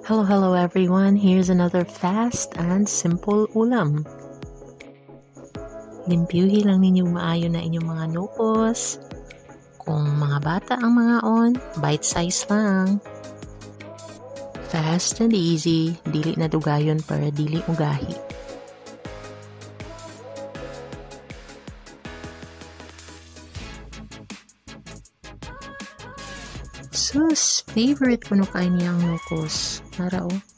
Hello everyone. Here's another fast and simple ulam. Limpyuhi lang ninyong maayo na inyong mga nukos. Kung mga bata ang mga on, bite size lang. Fast and easy, dili na dugayon para dili ugahi. Sus, favorite ko no kain niyang nukos. Nara oh.